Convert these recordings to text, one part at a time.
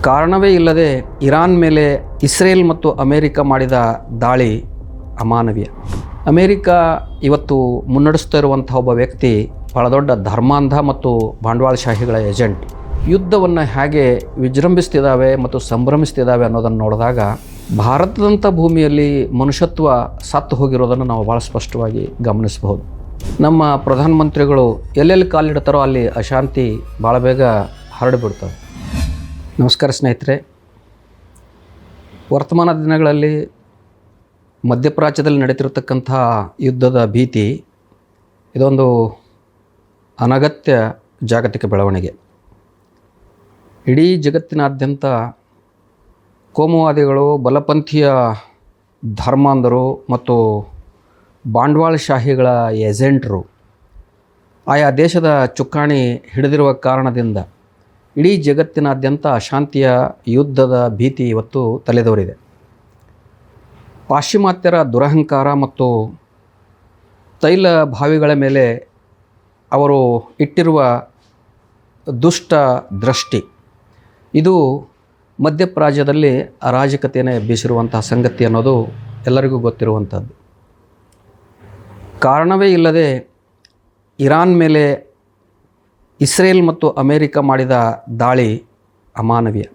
ಕಾರಣವೇ ಇಲ್ಲದೆ ಇರಾನ್ ಮೇಲೆ ಇಸ್ರೇಲ್ ಮತ್ತು ಅಮೇರಿಕ ಮಾಡಿದ ದಾಳಿ ಅಮಾನವೀಯ. ಅಮೇರಿಕ ಇವತ್ತು ಮುನ್ನಡೆಸ್ತಾ ಇರುವಂಥ ಒಬ್ಬ ವ್ಯಕ್ತಿ ಬಹಳ ದೊಡ್ಡ ಧರ್ಮಾಂಧ ಮತ್ತು ಬಂಡವಾಳಶಾಹಿಗಳ ಏಜೆಂಟ್. ಯುದ್ಧವನ್ನು ಹೇಗೆ ವಿಜೃಂಭಿಸ್ತಿದ್ದಾವೆ ಮತ್ತು ಸಂಭ್ರಮಿಸ್ತಿದ್ದಾವೆ ಅನ್ನೋದನ್ನು ನೋಡಿದಾಗ ಭಾರತದಂಥ ಭೂಮಿಯಲ್ಲಿ ಮನುಷ್ಯತ್ವ ಸತ್ತು ಹೋಗಿರೋದನ್ನು ನಾವು ಭಾಳ ಸ್ಪಷ್ಟವಾಗಿ ಗಮನಿಸಬಹುದು. ನಮ್ಮ ಪ್ರಧಾನಮಂತ್ರಿಗಳು ಎಲ್ಲೆಲ್ಲಿ ಕಾಲಿಡ್ತಾರೋ ಅಲ್ಲಿ ಅಶಾಂತಿ ಭಾಳ ಬೇಗ ಹರಡಿಬಿಡ್ತವೆ. ನಮಸ್ಕಾರ ಸ್ನೇಹಿತರೆ. ವರ್ತಮಾನ ದಿನಗಳಲ್ಲಿ ಮಧ್ಯಪ್ರಾಚ್ಯದಲ್ಲಿ ನಡೀತಿರತಕ್ಕಂಥ ಯುದ್ಧದ ಭೀತಿ ಇದೊಂದು ಅನಗತ್ಯ ಜಾಗತಿಕ ಬೆಳವಣಿಗೆ. ಇಡೀ ಜಗತ್ತಿನಾದ್ಯಂತ ಕೋಮುವಾದಿಗಳು, ಬಲಪಂಥೀಯ ಧರ್ಮಾಂಧರು ಮತ್ತು ಬಂಡವಾಳಶಾಹಿಗಳ ಏಜೆಂಟರು ಆಯಾ ದೇಶದ ಚುಕ್ಕಾಣಿ ಹಿಡಿದಿರುವ ಕಾರಣದಿಂದ ಇಡೀ ಜಗತ್ತಿನಾದ್ಯಂತ ಅಶಾಂತಿಯ ಯುದ್ಧದ ಭೀತಿ ಇವತ್ತು ತಲೆದೋರಿದೆ. ಪಾಶ್ಚಿಮಾತ್ಯರ ದುರಹಂಕಾರ ಮತ್ತು ತೈಲ ಬಾವಿಗಳ ಮೇಲೆ ಅವರು ಇಟ್ಟಿರುವ ದುಷ್ಟ ದೃಷ್ಟಿ ಇದು ಮಧ್ಯಪ್ರಾಚ್ಯದಲ್ಲಿ ಅರಾಜಕತೆಯನ್ನು ಎಬ್ಬಿಸಿರುವಂತಹ ಸಂಗತಿ ಅನ್ನೋದು ಎಲ್ಲರಿಗೂ ಗೊತ್ತಿರುವಂಥದ್ದು. ಕಾರಣವೇ ಇಲ್ಲದೆ ಇರಾನ್ ಮೇಲೆ ಇಸ್ರೇಲ್ ಮತ್ತು ಅಮೇರಿಕ ಮಾಡಿದ ದಾಳಿ ಅಮಾನವೀಯ.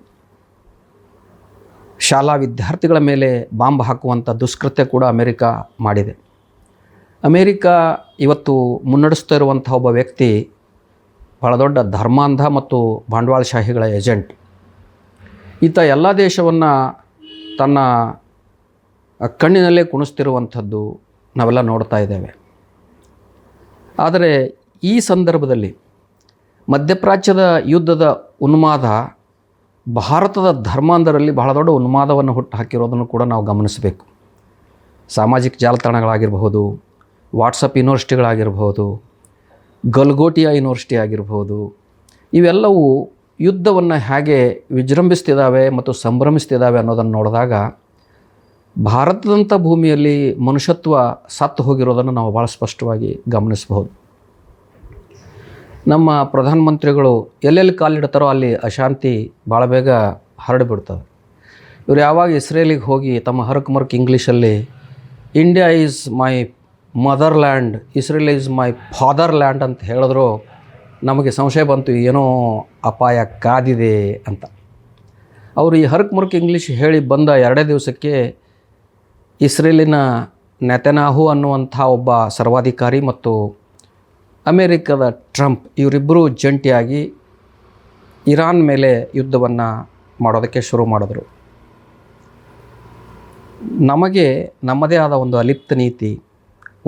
ಶಾಲಾ ವಿದ್ಯಾರ್ಥಿಗಳ ಮೇಲೆ ಬಾಂಬ್ ಹಾಕುವಂಥ ದುಷ್ಕೃತ್ಯ ಕೂಡ ಅಮೇರಿಕ ಮಾಡಿದೆ. ಅಮೇರಿಕ ಇವತ್ತು ಮುನ್ನಡೆಸ್ತಾ ಇರುವಂಥ ಒಬ್ಬ ವ್ಯಕ್ತಿ ಬಹಳ ದೊಡ್ಡ ಧರ್ಮಾಂಧ ಮತ್ತು ಬಂಡವಾಳಶಾಹಿಗಳ ಏಜೆಂಟ್. ಈತ ಎಲ್ಲ ದೇಶವನ್ನು ತನ್ನ ಕಣ್ಣಿನಲ್ಲೇ ಕುಣಿಸ್ತಿರುವಂಥದ್ದು ನಾವೆಲ್ಲ ನೋಡ್ತಾ ಇದ್ದೇವೆ. ಆದರೆ ಈ ಸಂದರ್ಭದಲ್ಲಿ ಮಧ್ಯಪ್ರಾಚ್ಯದ ಯುದ್ಧದ ಉನ್ಮಾದ ಭಾರತದ ಧರ್ಮಾಂಧರಲ್ಲಿ ಬಹಳ ದೊಡ್ಡ ಉನ್ಮಾದವನ್ನು ಹುಟ್ಟು ಹಾಕಿರೋದನ್ನು ಕೂಡ ನಾವು ಗಮನಿಸಬೇಕು. ಸಾಮಾಜಿಕ ಜಾಲತಾಣಗಳಾಗಿರಬಹುದು, ವಾಟ್ಸಪ್ ಯೂನಿವರ್ಸಿಟಿಗಳಾಗಿರ್ಬೋದು, ಗಲ್ಗೋಟಿಯಾ ಯೂನಿವರ್ಸಿಟಿ ಆಗಿರ್ಬೋದು, ಇವೆಲ್ಲವೂ ಯುದ್ಧವನ್ನು ಹೇಗೆ ವಿಜೃಂಭಿಸ್ತಿದ್ದಾವೆ ಮತ್ತು ಸಂಭ್ರಮಿಸ್ತಿದ್ದಾವೆ ಅನ್ನೋದನ್ನು ನೋಡಿದಾಗ ಭಾರತದಂಥ ಭೂಮಿಯಲ್ಲಿ ಮನುಷ್ಯತ್ವ ಸತ್ತು ಹೋಗಿರೋದನ್ನು ನಾವು ಭಾಳ ಸ್ಪಷ್ಟವಾಗಿ ಗಮನಿಸಬಹುದು. ನಮ್ಮ ಪ್ರಧಾನಮಂತ್ರಿಗಳು ಎಲ್ಲೆಲ್ಲಿ ಕಾಲಿಡ್ತಾರೋ ಅಲ್ಲಿ ಅಶಾಂತಿ ಭಾಳ ಬೇಗ ಹರಡಿಬಿಡ್ತವೆ. ಇವರು ಯಾವಾಗ ಇಸ್ರೇಲಿಗೆ ಹೋಗಿ ತಮ್ಮ ಹರಕ್ ಇಂಗ್ಲೀಷಲ್ಲಿ India is my mother land, Israel is my father land ಅಂತ ಹೇಳಿದ್ರು ನಮಗೆ ಸಂಶಯ ಬಂತು, ಏನೋ ಅಪಾಯ ಕಾದಿದೆ ಅಂತ. ಅವರು ಈ ಹರಕ್ ಇಂಗ್ಲೀಷ್ ಹೇಳಿ ಬಂದ 2 ದಿವಸಕ್ಕೆ ಇಸ್ರೇಲಿನ ನೆತನ್ಯಾಹು ಅನ್ನುವಂಥ ಒಬ್ಬ ಸರ್ವಾಧಿಕಾರಿ ಮತ್ತು ಅಮೇರಿಕದ ಟ್ರಂಪ್ ಇವರಿಬ್ಬರೂ ಜಂಟಿಯಾಗಿ ಇರಾನ್ ಮೇಲೆ ಯುದ್ಧವನ್ನು ಮಾಡೋದಕ್ಕೆ ಶುರು ಮಾಡಿದ್ರು. ನಮಗೆ ನಮ್ಮದೇ ಆದ ಒಂದು ಅಲಿಪ್ತ ನೀತಿ,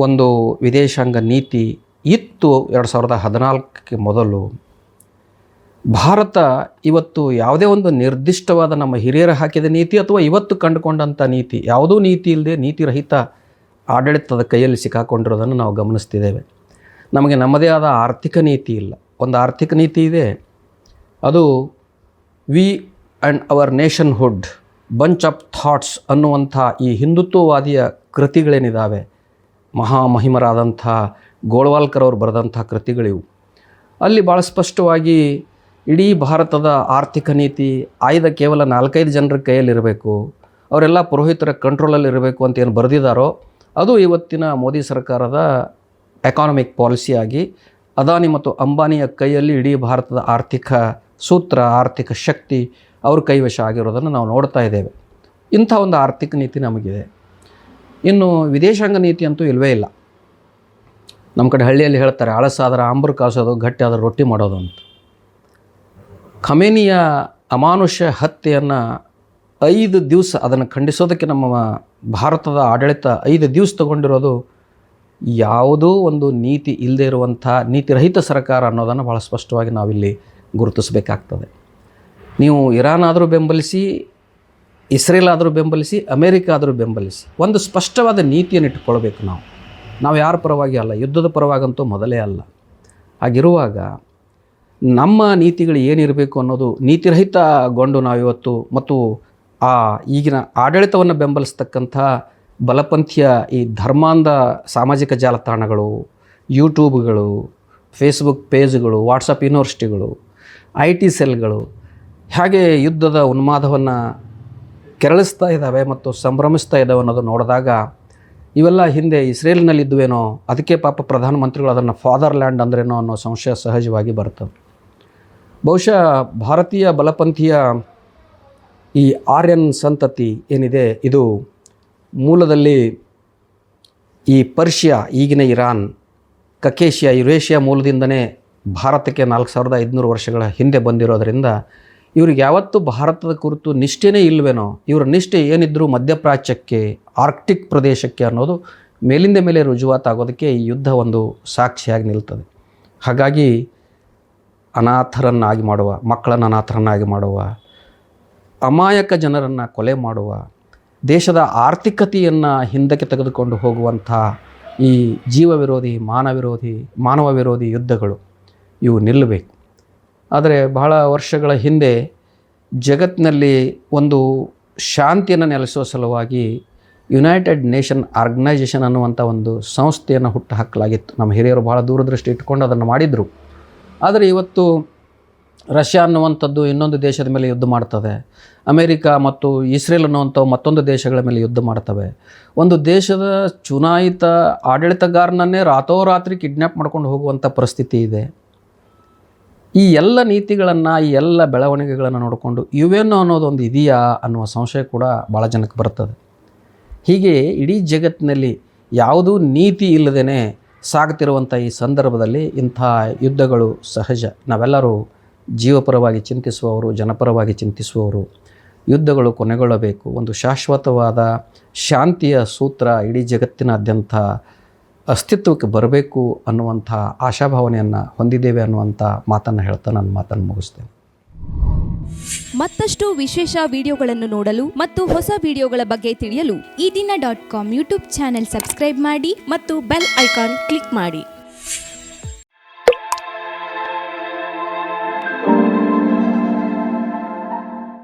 ಒಂದು ವಿದೇಶಾಂಗ ನೀತಿ ಇತ್ತು 2014ಕ್ಕೆ ಮೊದಲು. ಭಾರತ ಇವತ್ತು ಯಾವುದೇ ಒಂದು ನಿರ್ದಿಷ್ಟವಾದ ನಮ್ಮ ಹಿರಿಯರು ಹಾಕಿದ ನೀತಿ ಅಥವಾ ಇವತ್ತು ಕಂಡುಕೊಂಡಂಥ ನೀತಿ, ಯಾವುದೂ ನೀತಿ ಇಲ್ಲದೆ ನೀತಿರಹಿತ ಆಡಳಿತದ ಕೈಯಲ್ಲಿ ಸಿಕ್ಕಾಕೊಂಡಿರೋದನ್ನು ನಾವು ಗಮನಿಸ್ತಿದ್ದೇವೆ. ನಮಗೆ ನಮ್ಮದೇ ಆದ ಆರ್ಥಿಕ ನೀತಿ ಇಲ್ಲ. ಒಂದು ಆರ್ಥಿಕ ನೀತಿ ಇದೆ, ಅದು we and our nationhood bunch of thoughts ಅನ್ನುವಂಥ ಈ ಹಿಂದುತ್ವವಾದಿಯ ಕೃತಿಗಳೇನಿದ್ದಾವೆ, ಮಹಾಮಹಿಮರಾದಂಥ ಗೋಳ್ವಾಲ್ಕರ್ ಅವರು ಬರೆದಂಥ ಕೃತಿಗಳಿವು. ಅಲ್ಲಿ ಭಾಳ ಸ್ಪಷ್ಟವಾಗಿ ಇಡೀ ಭಾರತದ ಆರ್ಥಿಕ ನೀತಿ ಆಯ್ದ ಕೇವಲ 4-5 ಜನರ ಕೈಯಲ್ಲಿರಬೇಕು, ಅವರೆಲ್ಲ ಪುರೋಹಿತರ ಕಂಟ್ರೋಲಲ್ಲಿರಬೇಕು ಅಂತ ಏನು ಬರೆದಿದ್ದಾರೋ ಅದು ಇವತ್ತಿನ ಮೋದಿ ಸರ್ಕಾರದ ಎಕಾನಮಿಕ್ ಪಾಲಿಸಿಯಾಗಿ ಅದಾನಿ ಮತ್ತು ಅಂಬಾನಿಯ ಕೈಯಲ್ಲಿ ಇಡೀ ಭಾರತದ ಆರ್ಥಿಕ ಸೂತ್ರ, ಆರ್ಥಿಕ ಶಕ್ತಿ ಅವ್ರ ಕೈವಶ ಆಗಿರೋದನ್ನು ನಾವು ನೋಡ್ತಾ ಇದ್ದೇವೆ. ಇಂಥ ಒಂದು ಆರ್ಥಿಕ ನೀತಿ ನಮಗಿದೆ. ಇನ್ನು ವಿದೇಶಾಂಗ ನೀತಿ ಅಂತೂ ಇಲ್ಲವೇ ಇಲ್ಲ. ನಮ್ಮ ಕಡೆ ಹಳ್ಳಿಯಲ್ಲಿ ಹೇಳ್ತಾರೆ, ಅಳಸಾದ್ರೆ ಆಂಬ್ರು ಕಾಸೋದು, ಗಟ್ಟಿ ಆದ್ರೆ ರೊಟ್ಟಿ ಮಾಡೋದು ಅಂತ. ಖಮೇನಿಯ ಅಮಾನುಷ್ಯ ಹತ್ಯೆಯನ್ನು 5 ದಿವಸ ಅದನ್ನು ಖಂಡಿಸೋದಕ್ಕೆ ನಮ್ಮ ಭಾರತದ ಆಡಳಿತ 5 ದಿವಸ ತಗೊಂಡಿರೋದು ಯಾವುದೋ ಒಂದು ನೀತಿ ಇಲ್ಲದೆ ಇರುವಂಥ ನೀತಿರಹಿತ ಸರ್ಕಾರ ಅನ್ನೋದನ್ನು ಭಾಳ ಸ್ಪಷ್ಟವಾಗಿ ನಾವಿಲ್ಲಿ ಗುರುತಿಸಬೇಕಾಗ್ತದೆ. ನೀವು ಇರಾನ್ ಆದರೂ ಬೆಂಬಲಿಸಿ, ಇಸ್ರೇಲ್ ಆದರೂ ಬೆಂಬಲಿಸಿ, ಅಮೇರಿಕ ಆದರೂ ಬೆಂಬಲಿಸಿ, ಒಂದು ಸ್ಪಷ್ಟವಾದ ನೀತಿಯನ್ನು ಇಟ್ಟುಕೊಳ್ಬೇಕು. ನಾವು ಯಾರ ಪರವಾಗಿ ಅಲ್ಲ, ಯುದ್ಧದ ಪರವಾಗಂತೂ ಮೊದಲೇ ಅಲ್ಲ. ಹಾಗಿರುವಾಗ ನಮ್ಮ ನೀತಿಗಳು ಏನಿರಬೇಕು ಅನ್ನೋದು ನೀತಿರಹಿತಗೊಂಡು ನಾವಿವತ್ತು ಮತ್ತು ಈಗಿನ ಆಡಳಿತವನ್ನು ಬೆಂಬಲಿಸ್ತಕ್ಕಂಥ ಬಲಪಂಥೀಯ ಈ ಧರ್ಮಾಂಧ ಸಾಮಾಜಿಕ ಜಾಲತಾಣಗಳು, ಯೂಟ್ಯೂಬ್ಗಳು, ಫೇಸ್ಬುಕ್ ಪೇಜ್ಗಳು, ವಾಟ್ಸಪ್ ಯೂನಿವರ್ಸಿಟಿಗಳು, IT ಸೆಲ್ಗಳು ಹೇಗೆ ಯುದ್ಧದ ಉನ್ಮಾದವನ್ನು ಕೆರಳಿಸ್ತಾ ಇದ್ದಾವೆ ಮತ್ತು ಸಂಭ್ರಮಿಸ್ತಾ ಇದ್ದಾವೆ ಅನ್ನೋದು ನೋಡಿದಾಗ ಇವೆಲ್ಲ ಹಿಂದೆ ಇಸ್ರೇಲ್ನಲ್ಲಿದ್ದುವೇನೋ, ಅದಕ್ಕೆ ಪಾಪ ಪ್ರಧಾನಮಂತ್ರಿಗಳು ಅದನ್ನು ಫಾದರ್ಲ್ಯಾಂಡ್ ಅಂದ್ರೇನೋ ಅನ್ನೋ ಸಂಶಯ ಸಹಜವಾಗಿ ಬರ್ತದೆ. ಬಹುಶಃ ಭಾರತೀಯ ಬಲಪಂಥೀಯ ಈ ಆರ್ಯನ್ ಸಂತತಿ ಏನಿದೆ, ಇದು ಮೂಲದಲ್ಲಿ ಈ ಪರ್ಷಿಯಾ, ಈಗಿನ ಇರಾನ್, ಕಕೇಶಿಯಾ, ಯುರೇಷಿಯಾ ಮೂಲದಿಂದನೇ ಭಾರತಕ್ಕೆ 4500 ವರ್ಷಗಳ ಹಿಂದೆ ಬಂದಿರೋದರಿಂದ ಇವ್ರಿಗೆ ಯಾವತ್ತೂ ಭಾರತದ ಕುರಿತು ನಿಷ್ಠೆನೇ ಇಲ್ಲವೇನೋ, ಇವರ ನಿಷ್ಠೆ ಏನಿದ್ರೂ ಮಧ್ಯಪ್ರಾಚ್ಯಕ್ಕೆ, ಆರ್ಕ್ಟಿಕ್ ಪ್ರದೇಶಕ್ಕೆ ಅನ್ನೋದು ಮೇಲಿಂದ ಮೇಲೆ ರುಜುವಾತಾಗೋದಕ್ಕೆ ಈ ಯುದ್ಧ ಒಂದು ಸಾಕ್ಷಿಯಾಗಿ ನಿಲ್ತದೆ. ಹಾಗಾಗಿ ಅನಾಥರನ್ನಾಗಿ ಮಾಡುವ, ಮಕ್ಕಳನ್ನು ಅನಾಥರನ್ನಾಗಿ ಮಾಡುವ, ಅಮಾಯಕ ಜನರನ್ನು ಕೊಲೆ ಮಾಡುವ, ದೇಶದ ಆರ್ಥಿಕತೆಯನ್ನು ಹಿಂದಕ್ಕೆ ತೆಗೆದುಕೊಂಡು ಹೋಗುವಂಥ ಈ ಜೀವ ವಿರೋಧಿ, ಮಾನವ ವಿರೋಧಿ ಯುದ್ಧಗಳು ಇವು ನಿಲ್ಲಬೇಕು. ಆದರೆ ಬಹಳ ವರ್ಷಗಳ ಹಿಂದೆ ಜಗತ್ತಿನಲ್ಲಿ ಒಂದು ಶಾಂತಿಯನ್ನು ನೆಲೆಸುವ ಸಲುವಾಗಿ ಯುನೈಟೆಡ್ ನೇಷನ್ ಆರ್ಗನೈಜೇಷನ್ ಅನ್ನುವಂಥ ಒಂದು ಸಂಸ್ಥೆಯನ್ನು ಹುಟ್ಟು ಹಾಕಲಾಗಿತ್ತು. ನಮ್ಮ ಹಿರಿಯರು ಭಾಳ ದೂರದೃಷ್ಟಿ ಇಟ್ಕೊಂಡು ಅದನ್ನು ಮಾಡಿದರು. ಆದರೆ ಇವತ್ತು ರಷ್ಯಾ ಅನ್ನುವಂಥದ್ದು ಇನ್ನೊಂದು ದೇಶದ ಮೇಲೆ ಯುದ್ಧ ಮಾಡ್ತದೆ, ಅಮೇರಿಕಾ ಮತ್ತು ಇಸ್ರೇಲ್ ಅನ್ನುವಂಥ ಮತ್ತೊಂದು ದೇಶಗಳ ಮೇಲೆ ಯುದ್ಧ ಮಾಡ್ತವೆ. ಒಂದು ದೇಶದ ಚುನಾಯಿತ ಆಡಳಿತಗಾರನನ್ನೇ ರಾತ್ರೋರಾತ್ರಿ ಕಿಡ್ನ್ಯಾಪ್ ಮಾಡ್ಕೊಂಡು ಹೋಗುವಂಥ ಪರಿಸ್ಥಿತಿ ಇದೆ. ಈ ಎಲ್ಲ ನೀತಿಗಳನ್ನು, ಈ ಎಲ್ಲ ಬೆಳವಣಿಗೆಗಳನ್ನು ನೋಡಿಕೊಂಡು ಇವೇನೋ ಅನ್ನೋದೊಂದು ಇದೆಯಾ ಅನ್ನುವ ಸಂಶಯ ಕೂಡ ಭಾಳ ಜನಕ್ಕೆ ಬರ್ತದೆ. ಹೀಗೆ ಇಡೀ ಜಗತ್ತಿನಲ್ಲಿ ಯಾವುದೂ ನೀತಿ ಇಲ್ಲದೇ ಸಾಗ್ತಿರುವಂಥ ಈ ಸಂದರ್ಭದಲ್ಲಿ ಇಂಥ ಯುದ್ಧಗಳು ಸಹಜ. ನಾವೆಲ್ಲರೂ ಜೀವಪರವಾಗಿ ಚಿಂತಿಸುವವರು, ಜನಪರವಾಗಿ ಚಿಂತಿಸುವವರು, ಯುದ್ಧಗಳು ಕೊನೆಗೊಳ್ಳಬೇಕು, ಒಂದು ಶಾಶ್ವತವಾದ ಶಾಂತಿಯ ಸೂತ್ರ ಇಡೀ ಜಗತ್ತಿನಾದ್ಯಂತ ಅಸ್ತಿತ್ವಕ್ಕೆ ಬರಬೇಕು ಅನ್ನುವಂಥ ಆಶಾಭಾವನೆಯನ್ನು ಹೊಂದಿದ್ದೇವೆ ಅನ್ನುವಂಥ ಮಾತನ್ನು ಹೇಳ್ತಾ ನನ್ನ ಮಾತನ್ನು ಮುಗಿಸ್ತೇನೆ. ಮತ್ತಷ್ಟು ವಿಶೇಷ ವಿಡಿಯೋಗಳನ್ನು ನೋಡಲು ಮತ್ತು ಹೊಸ ವಿಡಿಯೋಗಳ ಬಗ್ಗೆ ತಿಳಿಯಲು ಈ ದಿನ .com ಯೂಟ್ಯೂಬ್ ಚಾನೆಲ್ ಸಬ್ಸ್ಕ್ರೈಬ್ ಮಾಡಿ ಮತ್ತು ಬೆಲ್ ಐಕಾನ್ ಕ್ಲಿಕ್ ಮಾಡಿ.